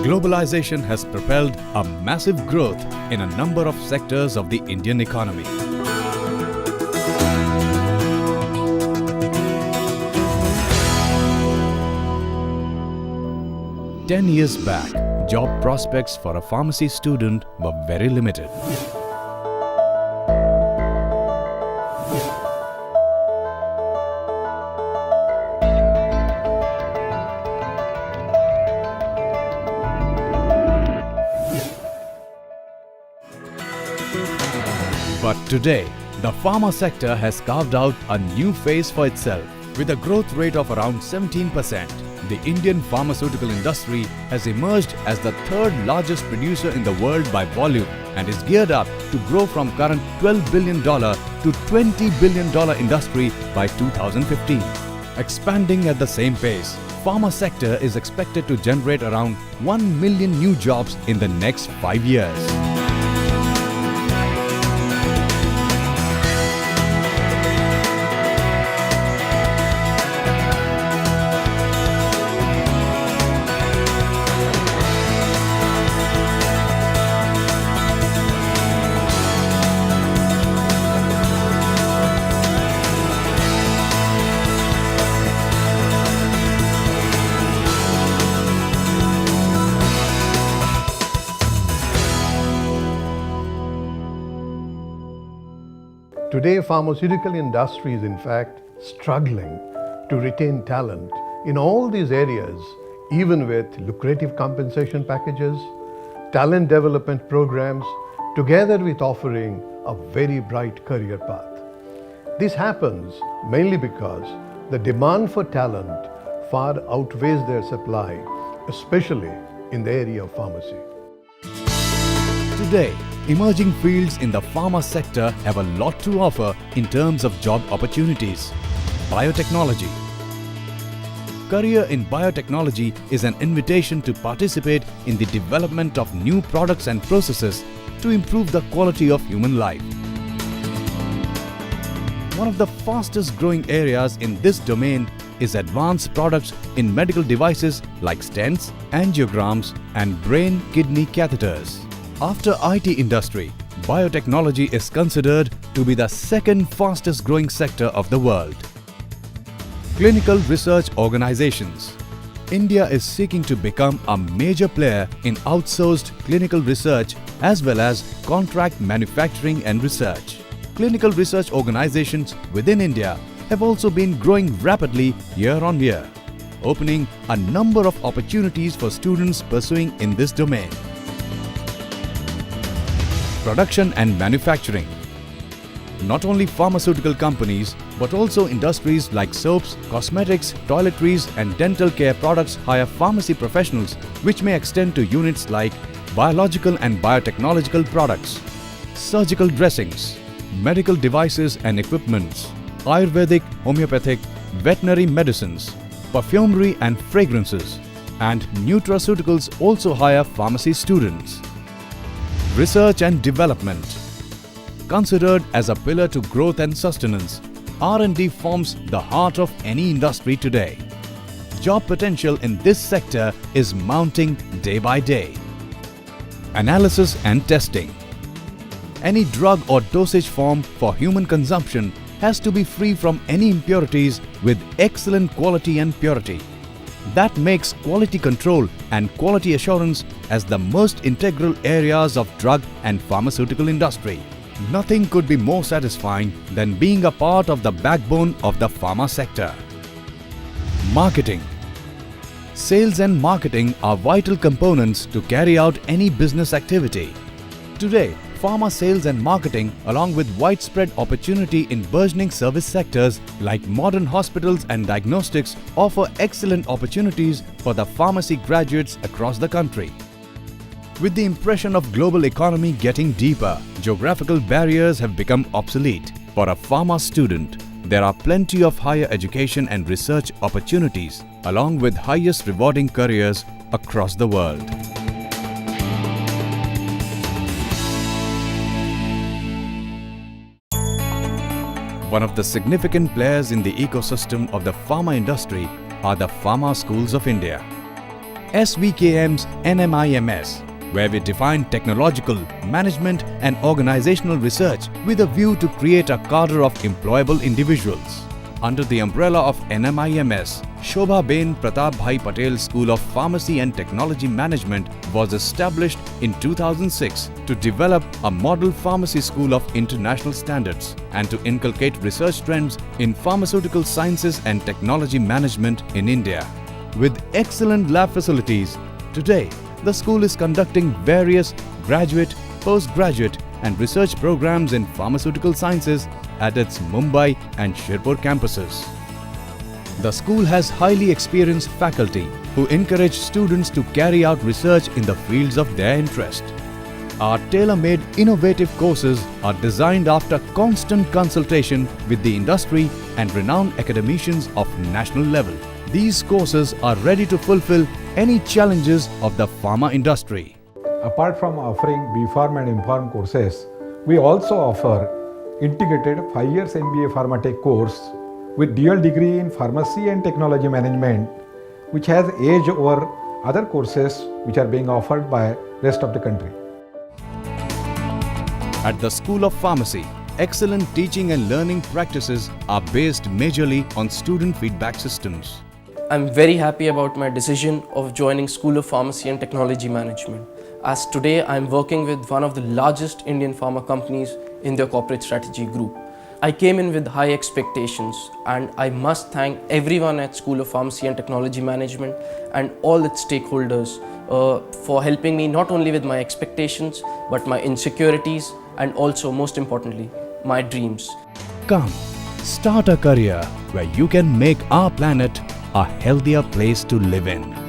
Globalization has propelled a massive growth in a number of sectors of the Indian economy. Ten years back, job prospects for a pharmacy student were very limited. But today, the pharma sector has carved out a new phase for itself. With a growth rate of around 17%, the Indian pharmaceutical industry has emerged as the third largest producer in the world by volume and is geared up to grow from current $12 billion to $20 billion industry by 2015. Expanding at the same pace, pharma sector is expected to generate around 1 million new jobs in the next 5 years. Today, pharmaceutical industry is in fact struggling to retain talent in all these areas, even with lucrative compensation packages, talent development programs, together with offering a very bright career path. This happens mainly because the demand for talent far outweighs their supply, especially in the area of pharmacy. Today, emerging fields in the pharma sector have a lot to offer in terms of job opportunities. Biotechnology. Career in biotechnology is an invitation to participate in the development of new products and processes to improve the quality of human life. One of the fastest growing areas in this domain is advanced products in medical devices like stents, angiograms, and brain-kidney catheters. After IT industry, biotechnology is considered to be the second fastest growing sector of the world. Clinical research organizations. India is seeking to become a major player in outsourced clinical research as well as contract manufacturing and research. Clinical research organizations within India have also been growing rapidly year on year, opening a number of opportunities for students pursuing in this domain. Production and manufacturing. Not only pharmaceutical companies, but also industries like soaps, cosmetics, toiletries and dental care products hire pharmacy professionals, which may extend to units like biological and biotechnological products, surgical dressings, medical devices and equipments, Ayurvedic, homeopathic, veterinary medicines, perfumery and fragrances, and nutraceuticals also hire pharmacy students. Research and development. Considered as a pillar to growth and sustenance, R&D forms the heart of any industry today. Job potential in this sector is mounting day by day. Analysis and testing. Any drug or dosage form for human consumption has to be free from any impurities with excellent quality and purity. That makes quality control and quality assurance as the most integral areas of drug and pharmaceutical industry. Nothing could be more satisfying than being a part of the backbone of the pharma sector. Marketing. Sales and marketing are vital components to carry out any business activity. Today, pharma sales and marketing, along with widespread opportunity in burgeoning service sectors like modern hospitals and diagnostics, offer excellent opportunities for the pharmacy graduates across the country. With the impression of global economy getting deeper, geographical barriers have become obsolete. For a pharma student, there are plenty of higher education and research opportunities, along with highest rewarding careers across the world. One of the significant players in the ecosystem of the pharma industry are the Pharma Schools of India. SVKM's NMIMS, where we define technological, management and organizational research with a view to create a cadre of employable individuals. Under the umbrella of NMIMS, Shobha Ben Pratap Bhai Patel School of Pharmacy and Technology Management was established in 2006 to develop a model pharmacy school of international standards and to inculcate research trends in pharmaceutical sciences and technology management in India. With excellent lab facilities, today the school is conducting various graduate, postgraduate and research programs in pharmaceutical sciences at its Mumbai and Shirpur campuses. The school has highly experienced faculty who encourage students to carry out research in the fields of their interest. Our tailor-made innovative courses are designed after constant consultation with the industry and renowned academicians of national level. These courses are ready to fulfill any challenges of the pharma industry. Apart from offering B.Pharm and M.Pharm courses, we also offer integrated 5 years MBA Pharmatech course with dual degree in Pharmacy and Technology Management, which has edge over other courses which are being offered by rest of the country. At the School of Pharmacy, excellent teaching and learning practices are based majorly on student feedback systems. I'm very happy about my decision of joining School of Pharmacy and Technology Management, as today I'm working with one of the largest Indian pharma companies in their corporate strategy group. I came in with high expectations, and I must thank everyone at School of Pharmacy and Technology Management and all its stakeholders for helping me not only with my expectations but my insecurities and also, most importantly, my dreams. Come, start a career where you can make our planet a healthier place to live in.